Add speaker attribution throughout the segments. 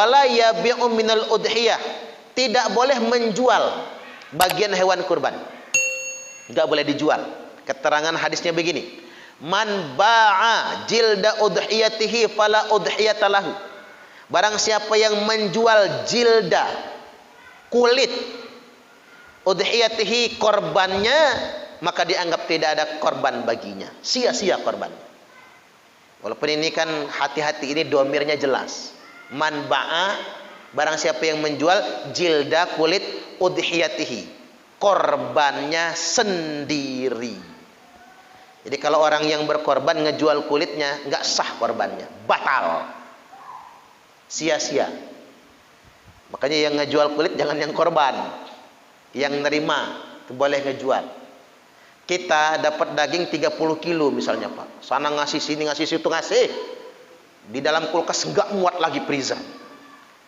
Speaker 1: wala yabi'u minal udhiyah, tidak boleh menjual bagian hewan kurban, enggak boleh dijual. Keterangan hadisnya begini, man ba'a jilda udhiyatihi fala udhiyata lahu, barang siapa yang menjual jilda, kulit, udhiyatihi, korbannya, maka dianggap tidak ada korban baginya, sia-sia korban. Walaupun ini kan hati-hati, ini domirnya jelas. Man ba'a, barang siapa yang menjual jilda, kulit, udhiyatihi, korbannya sendiri. Jadi kalau orang yang berkorban ngejual kulitnya, nggak sah korbannya, batal, sia-sia. Makanya yang ngejual kulit jangan yang korban, yang nerima itu boleh ngejual. Kita dapat daging 30 kilo misalnya Pak, sana ngasih sini ngasih situ ngasih, di dalam kulkas nggak muat lagi freezer,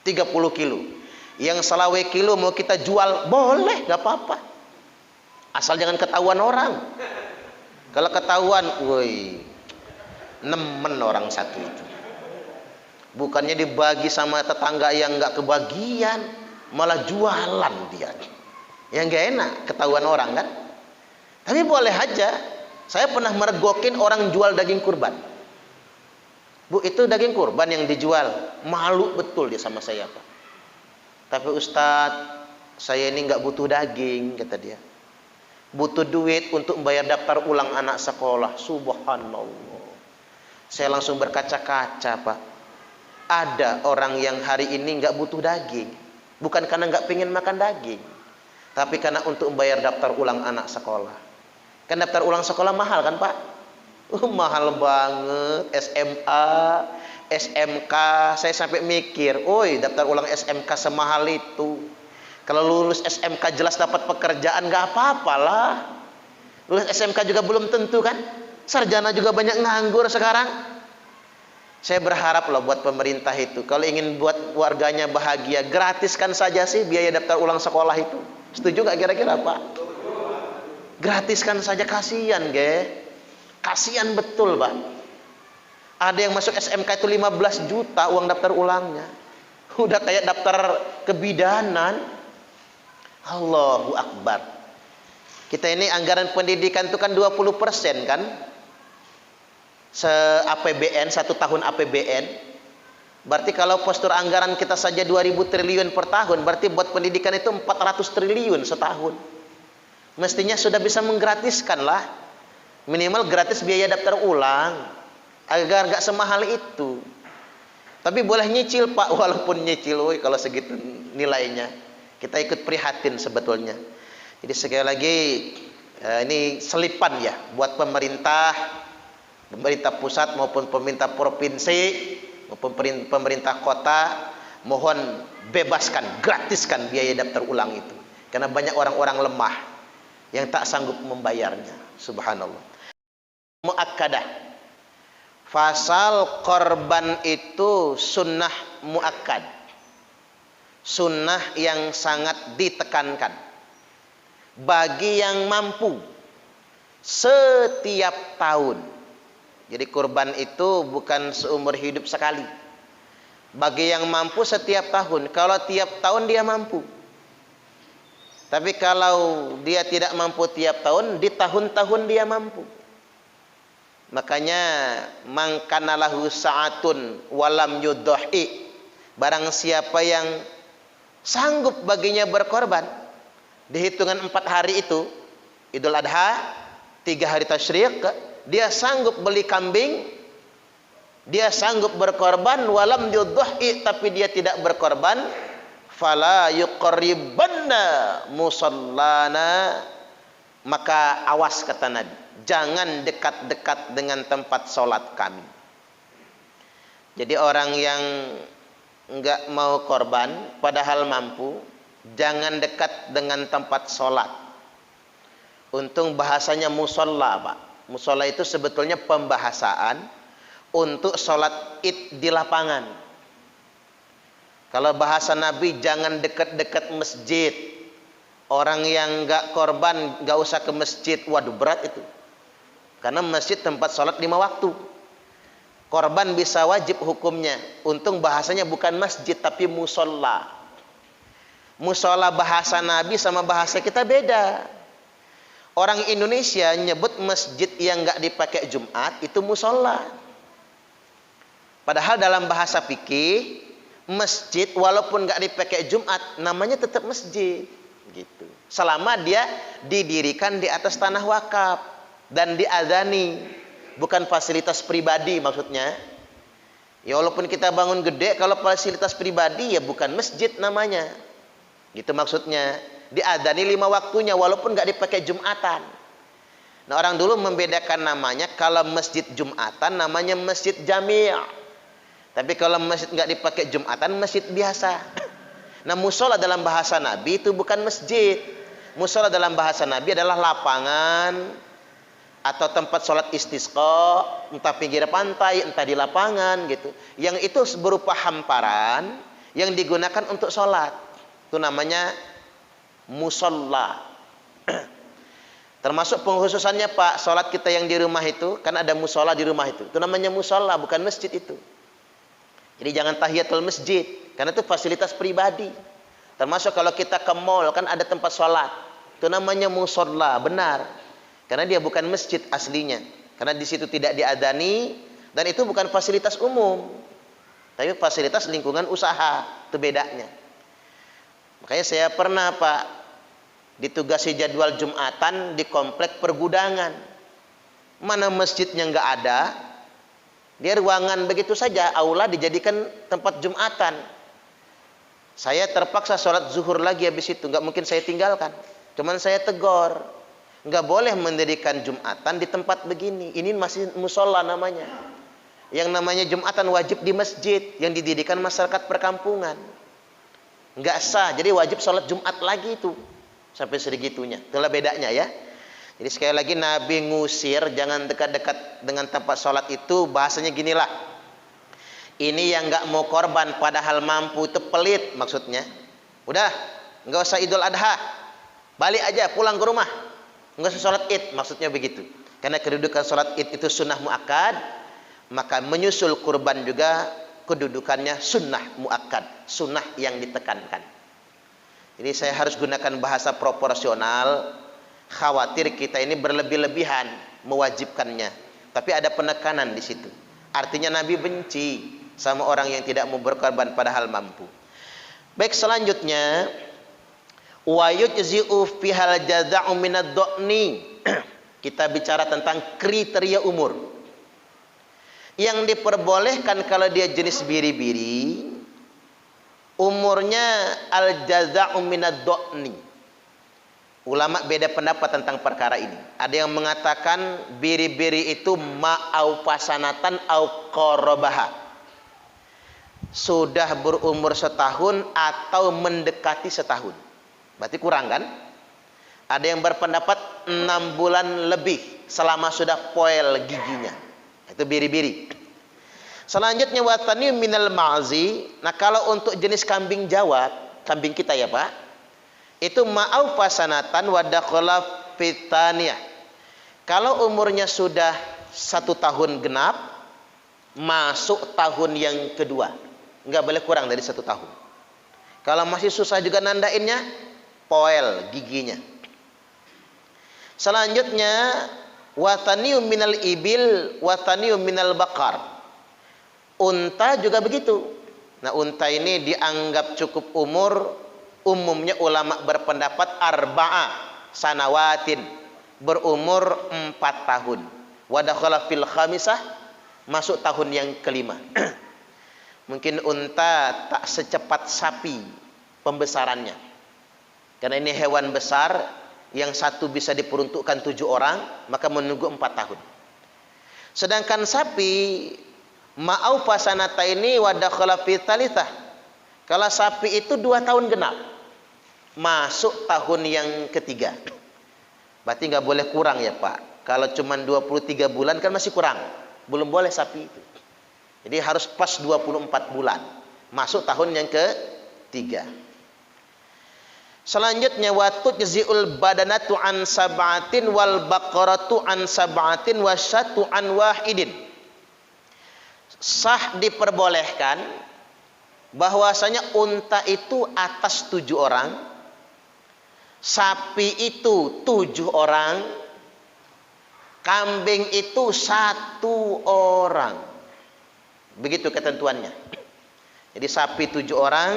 Speaker 1: 30 kilo. Yang selawe kilo mau kita jual boleh, nggak apa-apa, asal jangan ketahuan orang. Kalau ketahuan, woi, nemen orang satu itu. Bukannya dibagi sama tetangga yang nggak kebagian, malah jualan dia. Yang nggak enak, ketahuan orang kan. Tapi boleh aja. Saya pernah meregokin orang jual daging kurban. Bu, itu daging kurban yang dijual. Malu betul dia sama saya Pak. Tapi Ustadz, saya ini nggak butuh daging, kata dia. Butuh duit untuk membayar daftar ulang anak sekolah. Subhanallah. Saya langsung berkaca-kaca Pak. Ada orang yang hari ini nggak butuh daging, bukan karena nggak pengen makan daging, tapi karena untuk membayar daftar ulang anak sekolah. Kan daftar ulang sekolah mahal kan Pak? Mahal banget. SMA, SMK, saya sampai mikir, oi, daftar ulang SMK semahal itu. Kalau lulus SMK jelas dapat pekerjaan, nggak apa-apalah. Lulus SMK juga belum tentu kan? Sarjana juga banyak nganggur sekarang. Saya berharap loh buat pemerintah itu, kalau ingin buat warganya bahagia, gratiskan saja sih biaya daftar ulang sekolah itu. Setuju nggak kira-kira Pak? Gratiskan saja, kasihan ge. Kasihan betul Pak. Ada yang masuk SMK itu 15 juta uang daftar ulangnya. Udah kayak daftar kebidanan. Allahu Akbar. Kita ini anggaran pendidikan itu kan 20% kan? APBN, 1 tahun APBN. Berarti kalau postur anggaran kita saja 2000 triliun per tahun, berarti buat pendidikan itu 400 triliun setahun. Mestinya sudah bisa menggratiskan lah, minimal gratis biaya daftar ulang, agar gak semahal itu. Tapi boleh nyicil Pak, walaupun nyicil, woy, kalau segitu nilainya, kita ikut prihatin sebetulnya. Jadi sekali lagi, ini selipan ya buat pemerintah pusat maupun pemerintah provinsi maupun pemerintah kota, mohon bebaskan, gratiskan biaya daftar ulang itu, karena banyak orang-orang lemah yang tak sanggup membayarnya. Subhanallah. Muakkadah, fasal korban itu sunnah muakkad, sunnah yang sangat ditekankan bagi yang mampu setiap tahun. Jadi kurban itu bukan seumur hidup sekali, bagi yang mampu setiap tahun. Kalau tiap tahun dia mampu, tapi kalau dia tidak mampu tiap tahun, di tahun-tahun dia mampu. Makanya mangkana lahu sa'atun walam yudhi, barang siapa yang sanggup baginya berkorban di hitungan 4 hari itu, Idul Adha, 3 hari tasyrik, dia sanggup beli kambing, dia sanggup berkorban, walam yudhi, tapi dia tidak berkorban, fala yuqribanna musallana, maka awas kata Nabi, jangan dekat-dekat dengan tempat sholat kami. Jadi orang yang enggak mau korban padahal mampu, jangan dekat dengan tempat sholat. Untung bahasanya musolla Pak. Musolla itu sebetulnya pembahasaan untuk sholat id di lapangan. Kalau bahasa Nabi, jangan dekat-dekat masjid. Orang yang nggak korban nggak usah ke masjid. Waduh, berat itu. Karena masjid tempat sholat 5 waktu. Korban bisa wajib hukumnya. Untung bahasanya bukan masjid tapi musola. Musola bahasa Nabi sama bahasa kita beda. Orang Indonesia nyebut masjid yang nggak dipakai Jumat itu musola. Padahal dalam bahasa fikih masjid walaupun nggak dipakai Jumat namanya tetap masjid. Gitu. Selama dia didirikan di atas tanah wakaf dan diadzani, bukan fasilitas pribadi maksudnya. Ya walaupun kita bangun gede, kalau fasilitas pribadi ya bukan masjid namanya. Gitu maksudnya. Diadzani 5 waktunya walaupun nggak dipakai Jumatan. Nah orang dulu membedakan namanya, kalau masjid Jumatan namanya masjid jami'. Tapi kalau masjid nggak dipakai Jumatan masjid biasa. Nah musola dalam bahasa Nabi itu bukan masjid. Musola dalam bahasa Nabi adalah lapangan atau tempat sholat istisqa, entah pinggir pantai, entah di lapangan gitu. Yang itu berupa hamparan yang digunakan untuk sholat. Itu namanya musola. Termasuk pengkhususannya Pak, sholat kita yang di rumah itu, kan ada musola di rumah itu. Itu namanya musola, bukan masjid itu. Jadi jangan tahiyatul masjid, karena itu fasilitas pribadi. Termasuk kalau kita ke mall, kan ada tempat sholat. Itu namanya musola, benar. Karena dia bukan masjid aslinya. Karena di situ tidak diadzani, dan itu bukan fasilitas umum. Tapi fasilitas lingkungan usaha, itu bedanya. Makanya saya pernah Pak ditugasi jadwal Jumatan di komplek pergudangan. Mana masjidnya nggak ada, dia ruangan begitu saja, aula dijadikan tempat Jumatan. Saya terpaksa sholat zuhur lagi habis itu, nggak mungkin saya tinggalkan. Cuman saya tegur, nggak boleh mendirikan Jumatan di tempat begini. Ini masih musola namanya. Yang namanya Jumatan wajib di masjid yang didirikan masyarakat perkampungan. Nggak sah, jadi wajib sholat Jumat lagi itu. Sampai segitunya. Itulah bedanya ya. Jadi sekali lagi Nabi ngusir, jangan dekat-dekat dengan tempat sholat itu. Bahasanya ginilah. Ini yang nggak mau korban padahal mampu, itu pelit maksudnya. Udah, nggak usah Idul Adha. Balik aja, pulang ke rumah. Nggak usah sholat Id, maksudnya begitu. Karena kedudukan sholat Id itu sunnah muakkad, maka menyusul kurban juga kedudukannya sunnah muakkad, sunnah yang ditekankan. Jadi saya harus gunakan bahasa proporsional, khawatir kita ini berlebih-lebihan mewajibkannya. Tapi ada penekanan di situ. Artinya Nabi benci sama orang yang tidak mau berkorban padahal mampu. Baik, selanjutnya wa yujzi'u fihal jaza'u minad do'ni. Kita bicara tentang kriteria umur. Yang diperbolehkan kalau dia jenis biri-biri, umurnya al-jaza'u minad do'ni. Ulama beda pendapat tentang perkara ini. Ada yang mengatakan biri-biri itu ma'au fasanatan au qarabaha. Sudah berumur setahun atau mendekati setahun. Berarti kurang kan? Ada yang berpendapat 6 bulan lebih selama sudah poel giginya. Itu biri-biri. Selanjutnya watani minal ma'zi. Nah kalau untuk jenis kambing Jawa, kambing kita ya Pak, itu ma'au fasanatan wa dakhala fitaniyah. Kalau umurnya sudah 1 tahun genap, masuk tahun yang kedua. Enggak boleh kurang dari 1 tahun. Kalau masih susah juga nandainnya, poel giginya. Selanjutnya watanium minal ibil, watanium minal bakar. Unta juga begitu. Nah unta ini dianggap cukup umur. Umumnya ulama berpendapat arba'a sanawatin, berumur 4 tahun. Wadakhala fil khamisah, masuk tahun yang kelima. Mungkin unta tak secepat sapi pembesarannya. Karena ini hewan besar, yang satu bisa diperuntukkan 7 orang, maka menunggu 4 tahun. Sedangkan sapi ma'au fasanata ini wadakhala fi tsalitsah. Kalau sapi itu 2 tahun genap, masuk tahun yang ketiga. Berarti nggak boleh kurang ya Pak. Kalau cuma 23 bulan kan masih kurang, belum boleh sapi itu. Jadi harus pas 24 bulan, masuk tahun yang ketiga. Selanjutnya watut jaziul badanatu an sab'atin wal baqaratu an sab'atin wasyatu an wahidin. Sah diperbolehkan bahwasanya unta itu atas 7 orang, sapi itu 7 orang, kambing itu 1 orang. Begitu ketentuannya. Jadi sapi 7 orang,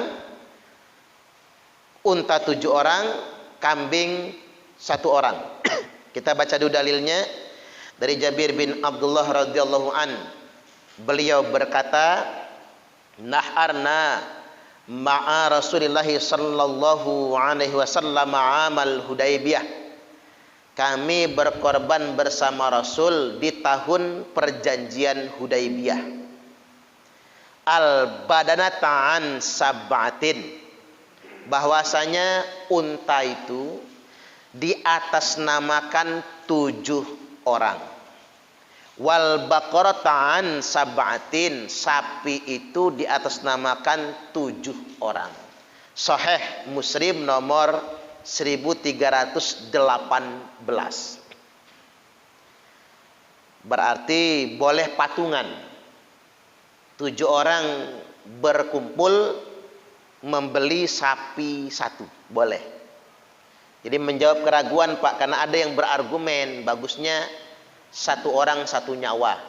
Speaker 1: unta 7 orang, kambing 1 orang. Kita baca dulu dalilnya dari Jabir bin Abdullah radhiyallahu an. Beliau berkata, naharna ma'a Rasulillah sallallahu alaihi wasallam amal Hudaybiyah. Kami berkorban bersama Rasul di tahun perjanjian Hudaybiyah. Al-badanata an sab'atin. Bahwasanya unta itu di atas namakan 7 orang. Wal baqarata an sab'atin, sapi itu di atas namakan 7 orang. Sahih Muslim nomor 1318. Berarti boleh patungan. 7 orang berkumpul membeli sapi 1, boleh. Jadi menjawab keraguan, Pak, karena ada yang berargumen bagusnya 1 orang 1 nyawa.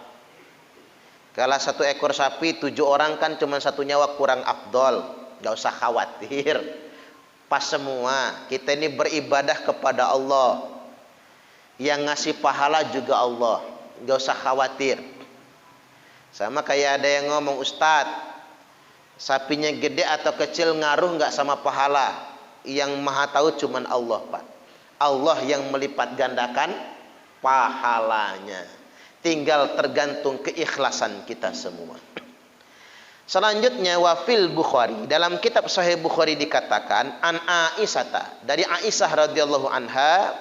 Speaker 1: Kalau 1 ekor sapi 7 orang kan cuma 1 nyawa, kurang afdol. Gak usah khawatir, pas semua. Kita ini beribadah kepada Allah, yang ngasih pahala juga Allah. Gak usah khawatir. Sama kayak ada yang ngomong, Ustadz, sapinya gede atau kecil ngaruh nggak sama pahala? Yang maha tahu cuman Allah, Pak. Allah yang melipat gandakan pahalanya. Tinggal tergantung keikhlasan kita semua. Selanjutnya, wafil Bukhari, dalam kitab Sahih Bukhari dikatakan, an Aisyah, dari Aisyah radhiyallahu anha,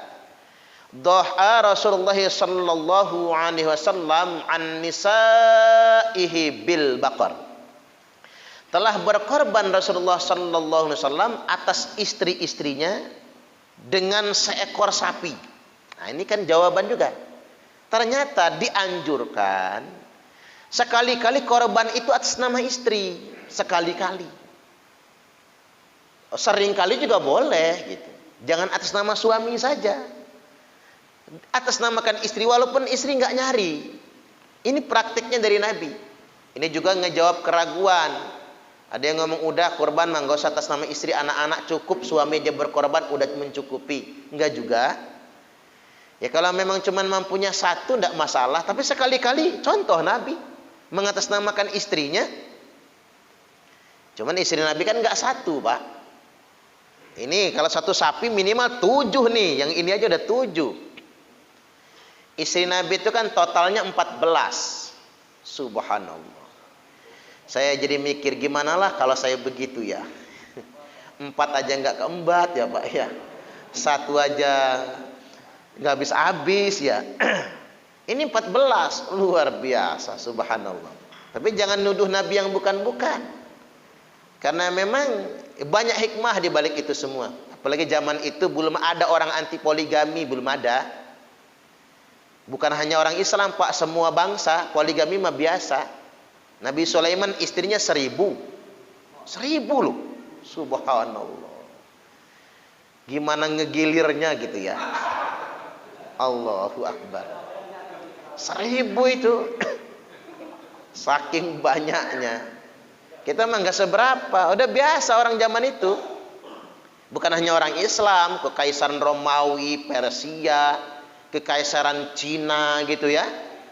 Speaker 1: doha Rasulullah sallallahu alaihi wasallam an nisaihi bil baqar. Telah berkorban Rasulullah sallallahu alaihi wasallam atas istri-istrinya dengan seekor sapi. Nah, ini kan jawaban juga. Ternyata dianjurkan sekali-kali korban itu atas nama istri, sekali-kali. Seringkali juga boleh gitu. Jangan atas nama suami saja. Atas namakan istri walaupun istri nggak nyari. Ini praktiknya dari Nabi. Ini juga ngejawab keraguan. Ada yang ngomong udah korban mah nggak usah atas nama istri, anak-anak cukup, suami aja berkorban udah mencukupi. Enggak juga. Ya kalau memang cuman mampunya 1 enggak masalah, tapi sekali-kali contoh Nabi mengatasnamakan istrinya. Cuman istri Nabi kan nggak 1, Pak. Ini kalau 1 sapi minimal 7 nih, yang ini aja udah 7. Istri Nabi itu kan totalnya 14. Subhanallah. Saya jadi mikir gimana lah kalau saya begitu ya. 4 aja nggak keembat ya, Pak ya. 1 aja nggak habis ya. Ini 14, luar biasa, subhanallah. Tapi jangan nuduh Nabi yang bukan-bukan. Karena memang banyak hikmah di balik itu semua. Apalagi zaman itu belum ada orang anti poligami, belum ada. Bukan hanya orang Islam, Pak, semua bangsa poligami mah biasa. Nabi Sulaiman istrinya 1000 loh. Subhanallah. Gimana ngegilirnya gitu ya. Allahu Akbar. 1000 itu. Saking banyaknya. Kita mah nggak seberapa. Udah biasa orang zaman itu. Bukan hanya orang Islam, kekaisaran Romawi, Persia, kekaisaran Cina gitu ya.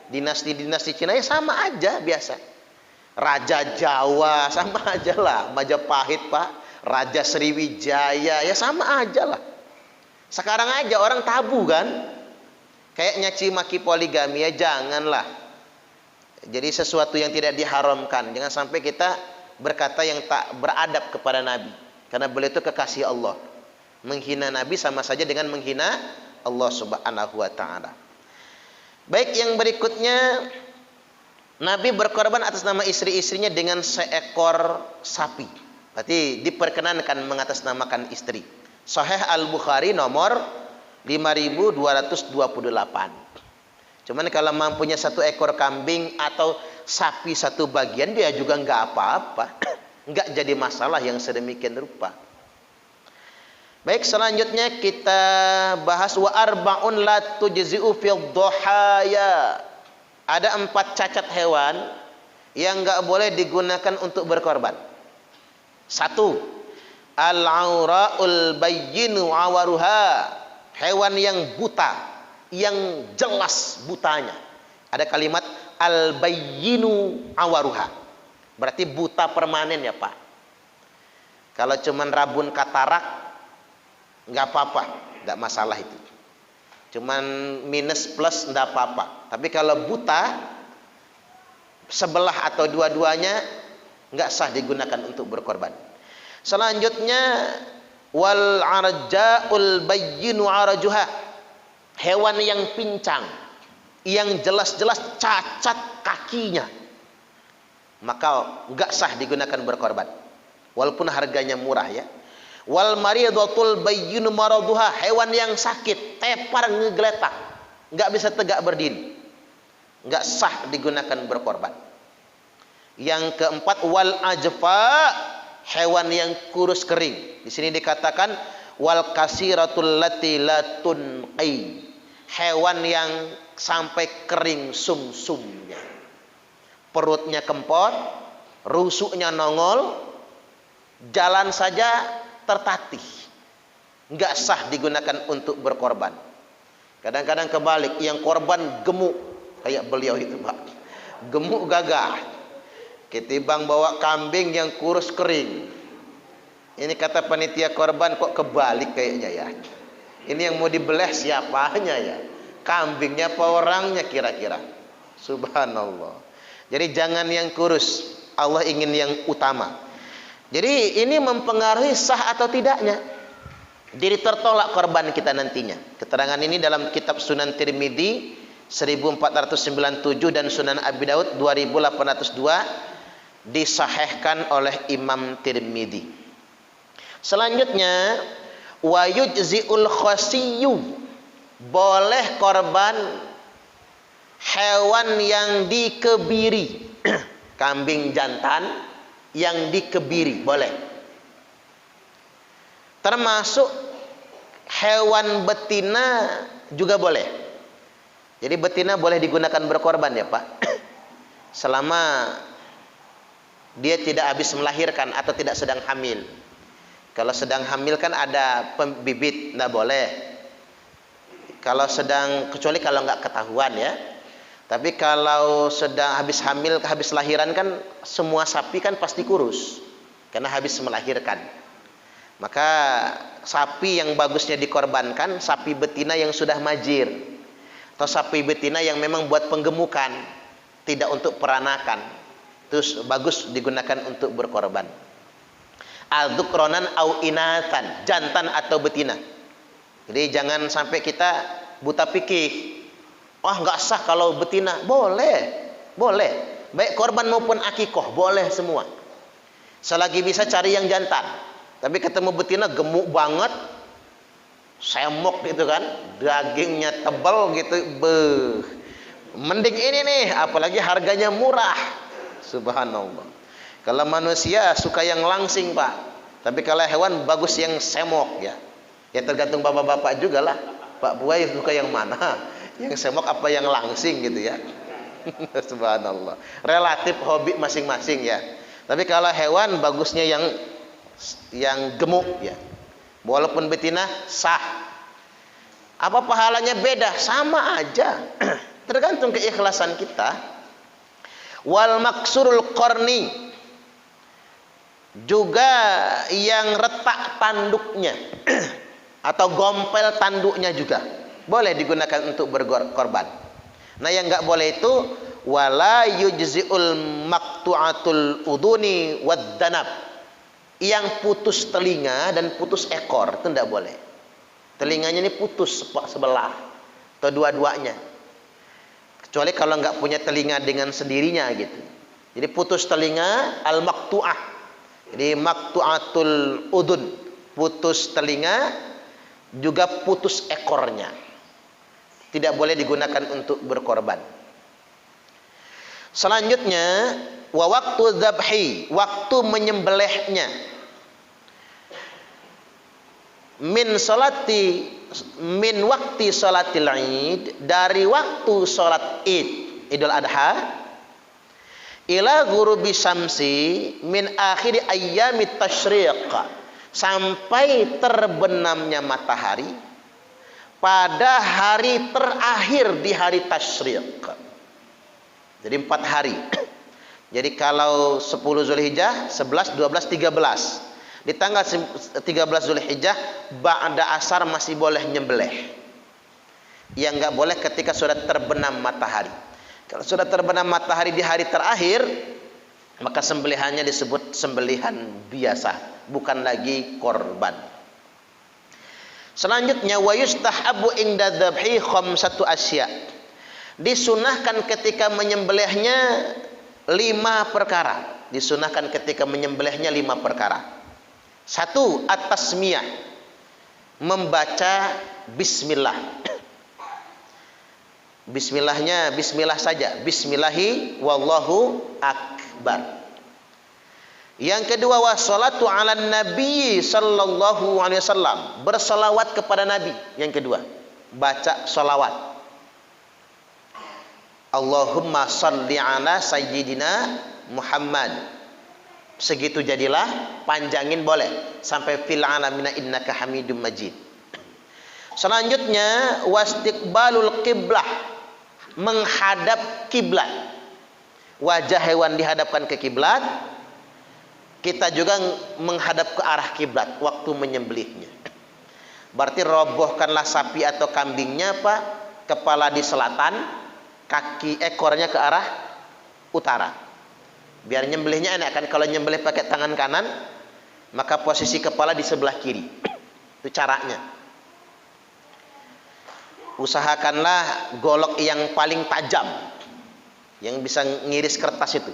Speaker 1: Dinasti-dinasti Cina ya sama aja biasa. Raja Jawa sama aja lah, Majapahit, Pak, Raja Sriwijaya ya sama aja lah. Sekarang aja orang tabu kan, kayak nyaci maki poligami ya janganlah. Jadi sesuatu yang tidak diharamkan, jangan sampai kita berkata yang tak beradab kepada Nabi, karena beliau itu kekasih Allah. Menghina Nabi sama saja dengan menghina Allah Subhanahu wa taala. Baik, yang berikutnya, Nabi berkorban atas nama istri-istrinya dengan seekor sapi. Berarti diperkenankan mengatasnamakan istri. Sahih Al-Bukhari nomor 5228. Cuman kalau mampunya 1 ekor kambing atau sapi satu bagian dia juga nggak apa-apa. Nggak jadi masalah yang sedemikian rupa. Baik, selanjutnya kita bahas wa arba'un la tujzi'u fil dhahaya. Ada 4 cacat hewan yang nggak boleh digunakan untuk berkorban. 1. Al-aura'ul bayyinu awaruha. Hewan yang buta, yang jelas butanya. Ada kalimat al-bayyinu awaruha. Berarti buta permanen ya Pak. Kalau cuman rabun katarak nggak apa-apa, nggak masalah itu. Cuman minus plus nggak apa-apa. Tapi kalau buta sebelah atau dua-duanya nggak sah digunakan untuk berkorban. Selanjutnya wal arja'ul bayyinu arajuha. Hewan yang pincang, yang jelas-jelas cacat kakinya, maka nggak sah digunakan berkorban. Walaupun harganya murah ya. Wal maridatul bayyinu maraduha. Hewan yang sakit, tepar ngegeletak, nggak bisa tegak berdiri, nggak sah digunakan berkorban. Yang keempat wal ajfa. Hewan yang kurus kering. Di sini dikatakan wal kasiratul lati la tunqi. Hewan yang sampai kering sumsumnya, perutnya kempot, rusuknya nongol, jalan saja tertatih, nggak sah digunakan untuk berkorban. Kadang-kadang kebalik, yang korban gemuk kayak beliau itu Pak, gemuk gagah, ketimbang bawa kambing yang kurus kering. Ini kata panitia korban kok kebalik kayaknya ya. Ini yang mau dibelah siapanya ya? Kambingnya apa orangnya kira-kira? Subhanallah. Jadi jangan yang kurus, Allah ingin yang utama. Jadi ini mempengaruhi sah atau tidaknya. Jadi tertolak korban kita nantinya. Keterangan ini dalam kitab Sunan Tirmidzi 1497 dan Sunan Abi Daud 2802 disahihkan oleh Imam Tirmidzi. Selanjutnya wa yujzi'ul khasiyyu. Boleh korban hewan yang dikebiri. Kambing jantan yang dikebiri boleh. Termasuk hewan betina juga boleh. Jadi betina boleh digunakan berkorban ya Pak. Selama dia tidak habis melahirkan atau tidak sedang hamil. Kalau sedang hamil kan ada bibit, nggak boleh. Kalau sedang, kecuali kalau nggak ketahuan ya. Tapi kalau sedang habis hamil, habis lahiran kan semua sapi kan pasti kurus karena habis melahirkan. Maka sapi yang bagusnya dikorbankan sapi betina yang sudah majir atau sapi betina yang memang buat penggemukan, tidak untuk peranakan. Terus bagus digunakan untuk berkorban. Al-dzukronan au inatan, jantan atau betina. Jadi jangan sampai kita buta fikih. Wah nggak sah kalau betina. Boleh, boleh. Baik korban maupun akikoh boleh semua. Selagi bisa cari yang jantan. Tapi ketemu betina gemuk banget, semok gitu kan, dagingnya tebal gitu, beuh. Mending ini nih, apalagi harganya murah. Subhanallah. Kalau manusia suka yang langsing Pak. Tapi kalau hewan bagus yang semok ya. Ya tergantung bapak-bapak juga lah. Pak Buai suka yang mana? Yang semok apa yang langsing gitu ya. Subhanallah. Relatif hobi masing-masing ya. Tapi kalau hewan bagusnya yang gemuk ya. Walaupun betina sah. Apa pahalanya beda? Sama aja. Tergantung keikhlasan kita. Wal maksurul qarni. Juga yang retak tanduknya atau gompel tanduknya juga boleh digunakan untuk berkorban. Nah yang nggak boleh itu wala yujziul maqtu'atul uduni wad danab. Yang putus telinga dan putus ekor itu tidak boleh. Telinganya ini putus sebelah atau dua-duanya. Kecuali kalau nggak punya telinga dengan sendirinya gitu. Jadi putus telinga al-maqtu'ah. Jadi maqtu'atul udun, putus telinga, juga putus ekornya. Tidak boleh digunakan untuk berkorban. Selanjutnya wa waktu dzabhi, waktu menyembelihnya. Min waktu salatil Id, dari waktu salat Id, Idul Adha, ila ghurubi syamsi min akhir ayyamit tasyriq, sampai terbenamnya matahari pada hari terakhir di hari tasyriq. Jadi 4 hari. Jadi kalau 10 Zulhijjah, 11, 12, 13. Di tanggal 13 Zulhijjah ba'da asar masih boleh nyembelih. Yang enggak boleh ketika sudah terbenam matahari. Kalau sudah terbenam matahari di hari terakhir, maka sembelihannya disebut sembelihan biasa, bukan lagi korban. Selanjutnya wa yustahabu inda dzabhi khamsatu asya. Disunahkan ketika menyembelihnya 5 perkara. Disunahkan ketika menyembelihnya 5 perkara. 1, at-tasmiyah, membaca bismillah. Bismillahnya bismillah saja, bismillahi wallahu akbar. Yang kedua, wassalatu ala nabi sallallahu alaihi wasallam, bersalawat kepada nabi. Yang kedua, baca salawat. Allahumma salli ala sayyidina Muhammad. Segitu jadilah, panjangin boleh sampai fil alamina innaka hamidum majid. Selanjutnya wastiqbalul qiblah, menghadap kiblat. Wajah hewan dihadapkan ke kiblat, kita juga menghadap ke arah kiblat waktu menyembelihnya. Berarti robohkanlah sapi atau kambingnya, Pak, kepala di selatan, kaki ekornya ke arah utara. Biar nyembelihnya enak kan. Kalau nyembelih pakai tangan kanan, maka posisi kepala di sebelah kiri. Itu caranya. Usahakanlah golok yang paling tajam, yang bisa ngiris kertas itu.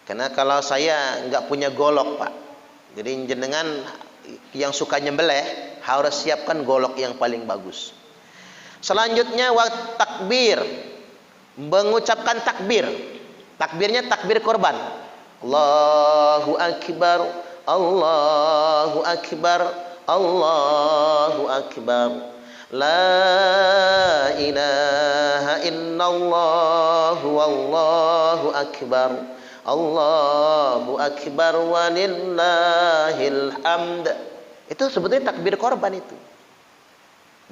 Speaker 1: Karena kalau saya nggak punya golok, Pak, jadi jenengan yang suka nyembelih harus siapkan golok yang paling bagus. Selanjutnya waktu takbir, mengucapkan takbir. Takbirnya takbir korban. Allahu akbar, Allahu akbar, Allahu akbar. La ilaha illallah wallahu akbar. Allahu akbar walillahil hamd. Itu sebetulnya takbir korban itu.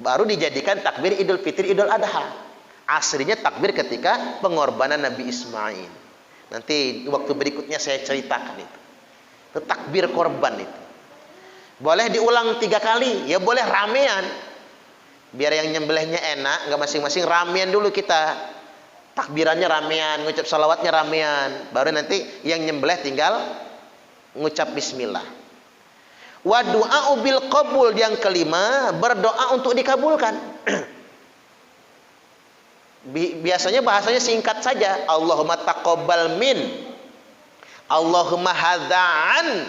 Speaker 1: Baru dijadikan takbir Idul Fitri, Idul Adha. Aslinya takbir ketika pengorbanan Nabi Ismail. Nanti waktu berikutnya saya ceritakan itu. Itu takbir korban itu. Boleh diulang 3 kali, ya boleh ramean. Biar yang nyembelihnya enak, nggak masing-masing, ramean dulu kita. Takbirannya ramean, ngucap salawatnya ramean. Baru nanti yang nyembelih tinggal ngucap bismillah. Wa du'a bil qabul, yang kelima, berdoa untuk dikabulkan. Biasanya bahasanya singkat saja. Allahumma taqabbal min, Allahumma hadza'an.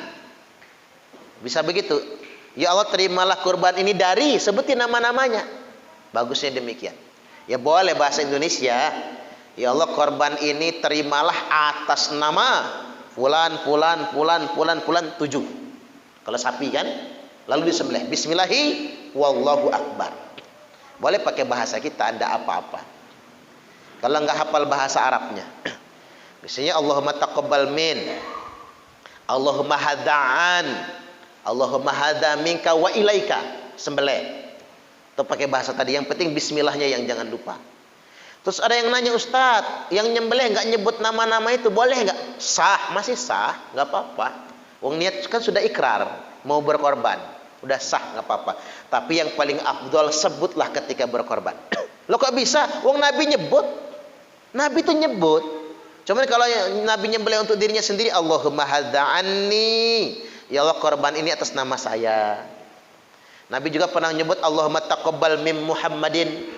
Speaker 1: Bisa begitu. Ya Allah, terimalah kurban ini dari, sebutin nama-namanya. Bagusnya demikian. Ya boleh bahasa Indonesia. Ya Allah, korban ini terimalah atas nama fulan fulan fulan fulan fulan 7. Kalau sapi kan, lalu disembelih bismillahi wallahu akbar. Boleh pakai bahasa kita, ada apa-apa. Kalau nggak hafal bahasa Arabnya, biasanya Allahumma taqabbal min, Allahumma hada'an, Allahumma hada minka wa ilaika, sembelih. Atau pakai bahasa tadi, yang penting bismillahnya yang jangan lupa. Terus ada yang nanya, Ustadz, yang nyembelih nggak nyebut nama-nama itu boleh nggak? Sah, masih sah, nggak apa-apa. Wong niat kan sudah ikrar mau berkorban, udah sah, nggak apa-apa. Tapi yang paling afdol, sebutlah ketika berkorban. Lo kok bisa? Wong Nabi nyebut. Nabi itu nyebut. Cuman kalau Nabi nyembelih untuk dirinya sendiri, Allahumma hadza'anni, ya Allah, korban ini atas nama saya. Nabi juga pernah nyebut Allahumma taqabbal min Muhammadin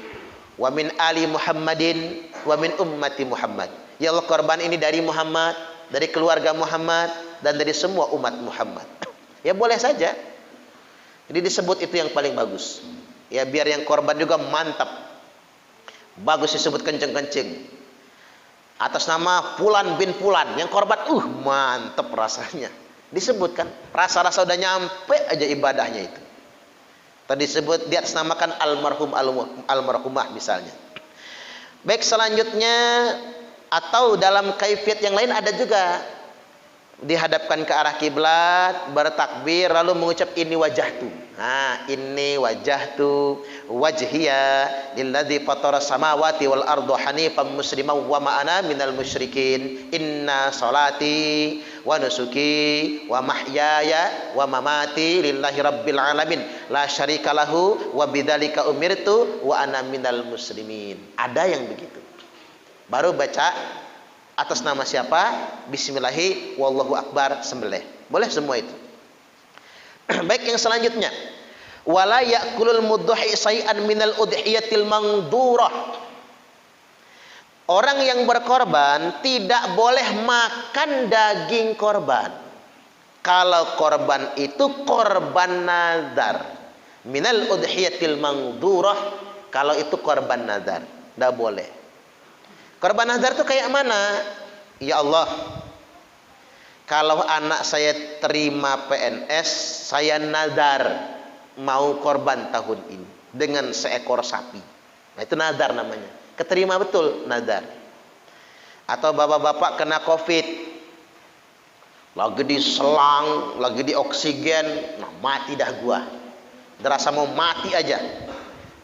Speaker 1: wa min ali Muhammadin wa min ummati Muhammad. Ya Allah, korban ini dari Muhammad, dari keluarga Muhammad, dan dari semua umat Muhammad. Ya boleh saja. Jadi disebut itu yang paling bagus. Ya biar yang korban juga mantap. Bagus disebut kenceng-kenceng. atas nama Fulan bin Fulan yang korban, mantep rasanya. Disebutkan, rasa-rasa udah nyampe aja ibadahnya itu. Tadi disebut dia atas namakan almarhum almarhumah misalnya. Baik, selanjutnya atau dalam kaifiat yang lain ada juga dihadapkan ke arah kiblat, bertakbir lalu mengucap ini wajahtu. Ini wajahtu wajhiya lilladzi fatara samawati wal arda hanifan musliman wa ma ana minal musyrikin. Inna salati wa nusuki wa mahyaya wa mamati lillahi rabbil alamin la syarika lahu wa bidzalika umirtu wa ana minal muslimin. Ada yang begitu. Baru baca atas nama siapa? Bismillahi wallahu akbar, sembelih. Boleh semua itu. Baik, yang selanjutnya, wala ya'kulul mudhi syai'an minal udhiyatil mangdurah. Orang yang berkorban tidak boleh makan daging korban. Kalau korban itu korban nazar. Minal udhiyatil mangdurah, kalau itu korban nazar, tidak boleh. Korban nazar itu kayak mana? Ya Allah, kalau anak saya terima PNS, saya nazar mau korban tahun ini dengan seekor sapi. Nah, itu nazar namanya. Keterima betul nazar. Atau bapak-bapak kena COVID, lagi diselang, lagi di oksigen, mati dah gua. Derasa mau mati aja.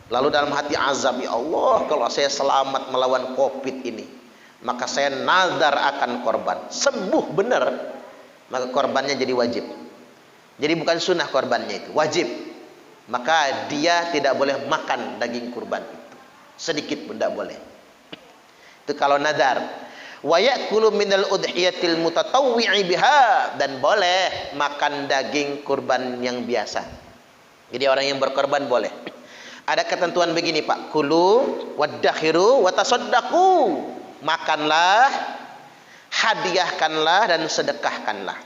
Speaker 1: Lalu dalam hati azab, ya Allah, kalau saya selamat melawan COVID ini, maka saya nazar akan korban. Sembuh benar, maka korbannya jadi wajib. Jadi bukan sunnah korbannya itu, wajib. Maka dia tidak boleh makan daging kurban itu. Sedikit pun tidak boleh. Itu kalau nazar. Wa ya'kulu minal udhiyatil mutatawwi'i biha, dan boleh makan daging kurban yang biasa. Jadi orang yang berkorban boleh. Ada ketentuan begini, Pak. Kulu waddakhiru watasaddaqu. Makanlah, hadiahkanlah, dan sedekahkanlah.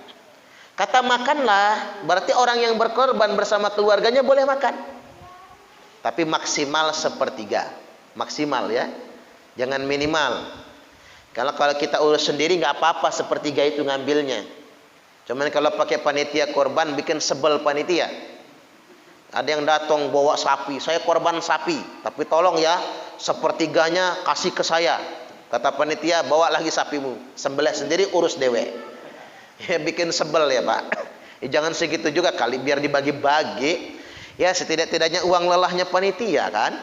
Speaker 1: Kata makanlah berarti orang yang berkorban bersama keluarganya boleh makan. Tapi maksimal sepertiga. Maksimal ya. Jangan minimal. Kalau kita urus sendiri nggak apa-apa sepertiga itu ngambilnya. Cuman kalau pakai panitia korban bikin sebel panitia. Ada yang datang bawa sapi, saya korban sapi, tapi tolong ya sepertiganya kasih ke saya. Kata panitia, bawa lagi sapimu, sembelih sendiri, urus dewe. Ya bikin sebel ya Pak. Jangan segitu juga kali, biar dibagi-bagi. Ya setidak-tidaknya uang lelahnya panitia kan.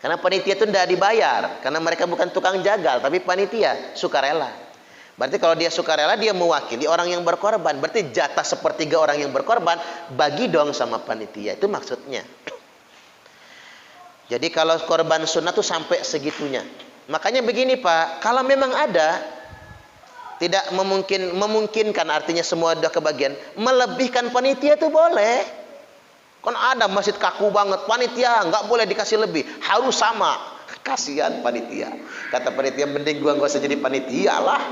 Speaker 1: Karena panitia itu tidak dibayar, karena mereka bukan tukang jagal, tapi panitia sukarela. Berarti kalau dia sukarela, dia mewakili orang yang berkorban. Berarti jatah sepertiga orang yang berkorban bagi dong sama panitia. Itu maksudnya. Jadi kalau korban sunnah tuh sampai segitunya. Makanya begini Pak, kalau memang ada, tidak memungkinkan, artinya semua udah kebagian, melebihkan panitia itu boleh. Kan ada masjid kaku banget, panitia nggak boleh dikasih lebih, harus sama. Kasihan panitia. Kata panitia, mending gua nggak usah jadi panitia lah.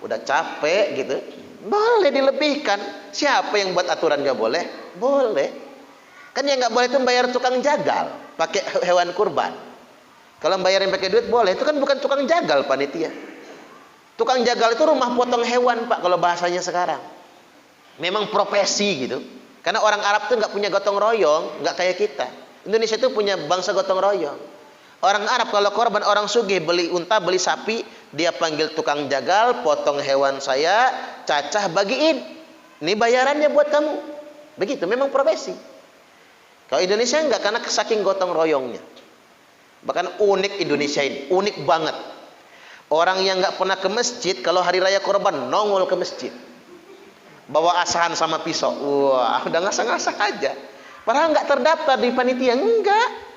Speaker 1: Udah capek gitu, boleh dilebihkan. Siapa yang buat aturan nggak boleh? Boleh. Kan yang nggak boleh itu bayar tukang jagal pakai hewan kurban. Kalau bayarin pakai duit boleh. Itu kan bukan tukang jagal panitia. Tukang jagal itu rumah potong hewan Pak, kalau bahasanya sekarang. Memang profesi gitu. Karena orang Arab tuh nggak punya gotong royong, nggak kayak kita. Indonesia itu punya bangsa gotong royong. Orang Arab kalau korban, orang sugih beli unta, beli sapi, dia panggil tukang jagal, potong hewan saya, cacah bagiin. Ini bayarannya buat kamu. Begitu, memang profesi. Kalau Indonesia enggak, karena saking gotong royongnya. Bahkan unik Indonesia ini, unik banget. Orang yang nggak pernah ke masjid, kalau hari raya korban, nongol ke masjid. Bawa asahan sama pisau. Wah, udah ngasah-ngasah aja. Padahal nggak terdaftar di panitia, enggak.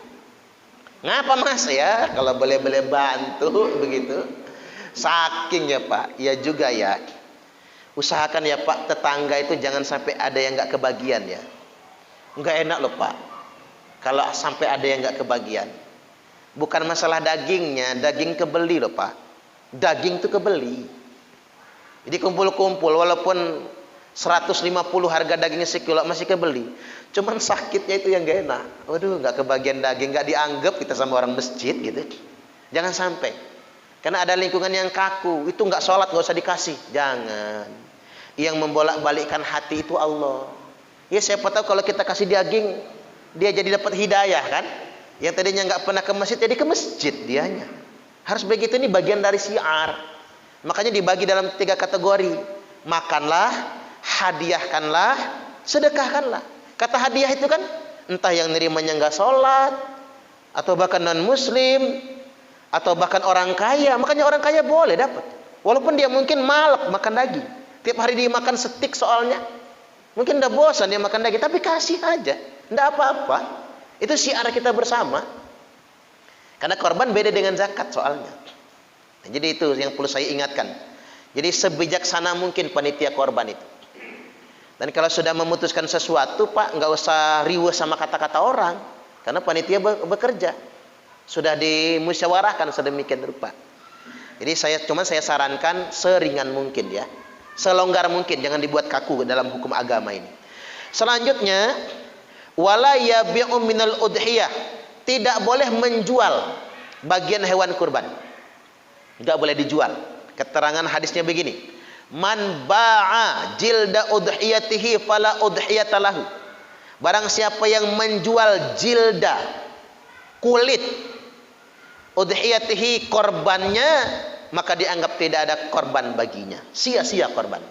Speaker 1: Ngapa Mas ya? Kalau boleh-boleh bantu begitu. Saking ya Pak, ya juga ya. Usahakan ya Pak, tetangga itu jangan sampai ada yang nggak kebagian ya. Nggak enak loh Pak. Kalau sampai ada yang nggak kebagian. Bukan masalah dagingnya, daging kebeli loh Pak. Daging itu kebeli. Jadi kumpul-kumpul walaupun 150 harga dagingnya sekilo masih kebeli. Cuman sakitnya itu yang gak enak. Waduh, nggak kebagian daging, nggak dianggap kita sama orang masjid gitu. Jangan sampai. Karena ada lingkungan yang kaku, itu nggak sholat nggak usah dikasih. Jangan. Yang membolak-balikkan hati itu Allah. Ya siapa tahu kalau kita kasih daging, dia jadi dapat hidayah kan? Yang tadinya nggak pernah ke masjid jadi ke masjid dianya. Harus begitu, ini bagian dari syiar. Makanya dibagi dalam 3 kategori. Makanlah, hadiahkanlah, sedekahkanlah. Kata hadiah itu kan entah yang nerimanya nggak sholat, atau bahkan non muslim, atau bahkan orang kaya. Makanya orang kaya boleh dapat, walaupun dia mungkin malak makan daging, tiap hari dia makan steak soalnya, mungkin udah bosan dia makan daging, tapi kasih aja, ndak apa-apa. Itu syiar kita bersama. Karena korban beda dengan zakat soalnya. Nah, jadi itu yang perlu saya ingatkan. Jadi sebijaksana mungkin panitia korban itu. Dan kalau sudah memutuskan sesuatu, Pak, nggak usah riweh sama kata-kata orang, karena panitia bekerja. Sudah dimusyawarahkan sedemikian rupa. Jadi saya sarankan seringan mungkin ya, selonggar mungkin, jangan dibuat kaku dalam hukum agama ini. Selanjutnya, wala yabi'u minal udhiyah, tidak boleh menjual bagian hewan kurban, tidak boleh dijual. Keterangan hadisnya begini: man ba'a jilda udhiyatihi fala udhiyatalahu. Barang siapa yang menjual jilda, kulit, udhiyatihi, korbannya, maka dianggap tidak ada korban baginya, sia-sia korban.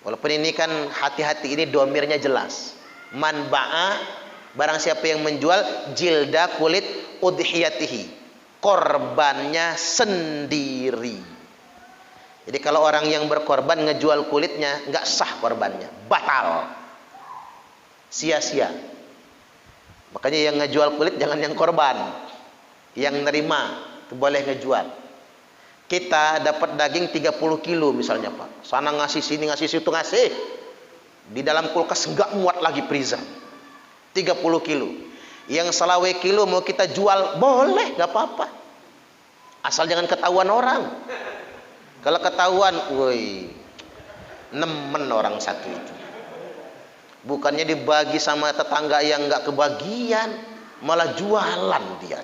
Speaker 1: Walaupun ini kan hati-hati, ini domirnya jelas. Man ba'a, barang siapa yang menjual jilda, kulit, udhiyatihi, korbannya sendiri. Jadi kalau orang yang berkorban ngejual kulitnya, nggak sah korbannya, batal, sia-sia. Makanya yang ngejual kulit jangan yang korban, yang nerima itu boleh ngejual. Kita dapat daging 30 kilo misalnya, Pak, sana ngasih sini ngasih situ ngasih, di dalam kulkas nggak muat lagi freezer, 30 kilo. Yang selawe kilo mau kita jual boleh, nggak apa-apa, asal jangan ketahuan orang. Kalau ketahuan, woi, nemen orang satu itu. Bukannya dibagi sama tetangga yang nggak kebagian, malah jualan dia.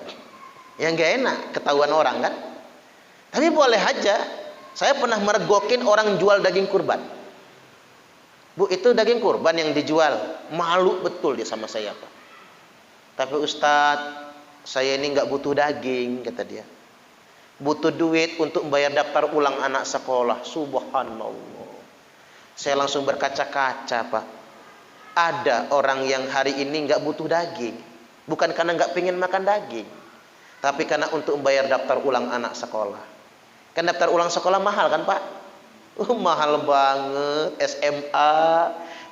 Speaker 1: Yang nggak enak, ketahuan orang kan. Tapi boleh aja. Saya pernah meregokin orang jual daging kurban. Bu, itu daging kurban yang dijual. Malu betul dia sama saya, Pak. Tapi Ustadz, saya ini nggak butuh daging, kata dia. Butuh duit untuk membayar daftar ulang anak sekolah. Subhanallah. Saya langsung berkaca-kaca, Pak. Ada orang yang hari ini nggak butuh daging, bukan karena nggak pengen makan daging, tapi karena untuk membayar daftar ulang anak sekolah. Kan daftar ulang sekolah mahal kan, Pak? Mahal banget. SMA,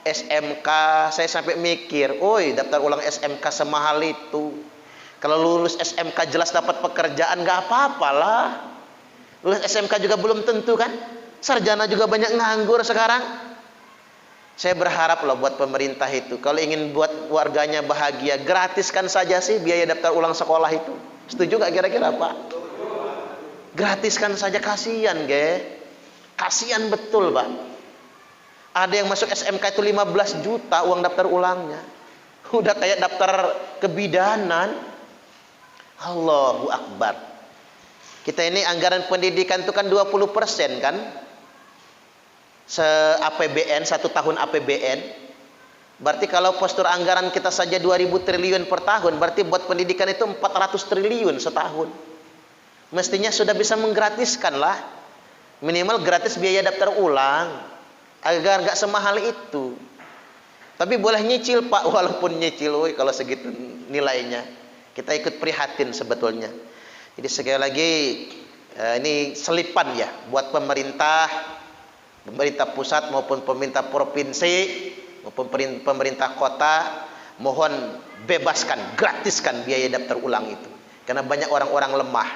Speaker 1: SMK, saya sampai mikir, oi, daftar ulang SMK semahal itu. Kalau lulus SMK jelas dapat pekerjaan, nggak apa-apalah. Lulus SMK juga belum tentu kan. Sarjana juga banyak nganggur sekarang. Saya berharap loh buat pemerintah itu, kalau ingin buat warganya bahagia, gratiskan saja sih biaya daftar ulang sekolah itu. Setuju nggak kira-kira, Pak? Gratiskan saja, kasihan, ge. Kasihan betul, Pak. Ada yang masuk SMK itu 15 juta uang daftar ulangnya. Udah kayak daftar kebidanan. Allahu Akbar. Kita ini anggaran pendidikan itu kan 20% kan? APBN, 1 tahun APBN. Berarti kalau postur anggaran kita saja 2.000 triliun per tahun, berarti buat pendidikan itu 400 triliun setahun. Mestinya sudah bisa menggratiskan lah. Minimal gratis biaya daftar ulang, agar nggak semahal itu. Tapi boleh nyicil, Pak, walaupun nyicil, woy, kalau segitu nilainya. Kita ikut prihatin sebetulnya. Jadi sekali lagi, ini selipan ya buat pemerintah pusat maupun pemerintah provinsi maupun pemerintah kota, mohon bebaskan, gratiskan biaya daftar ulang itu. Karena banyak orang-orang lemah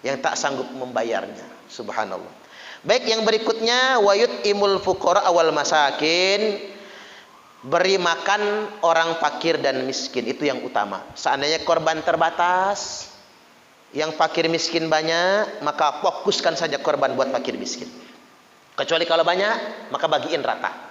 Speaker 1: yang tak sanggup membayarnya. Subhanallah. Baik, yang berikutnya, wayut imul fuqara awal masakin, beri makan orang fakir dan miskin, itu yang utama. Seandainya korban terbatas, yang fakir miskin banyak, maka fokuskan saja korban buat fakir miskin. Kecuali kalau banyak, maka bagiin rata.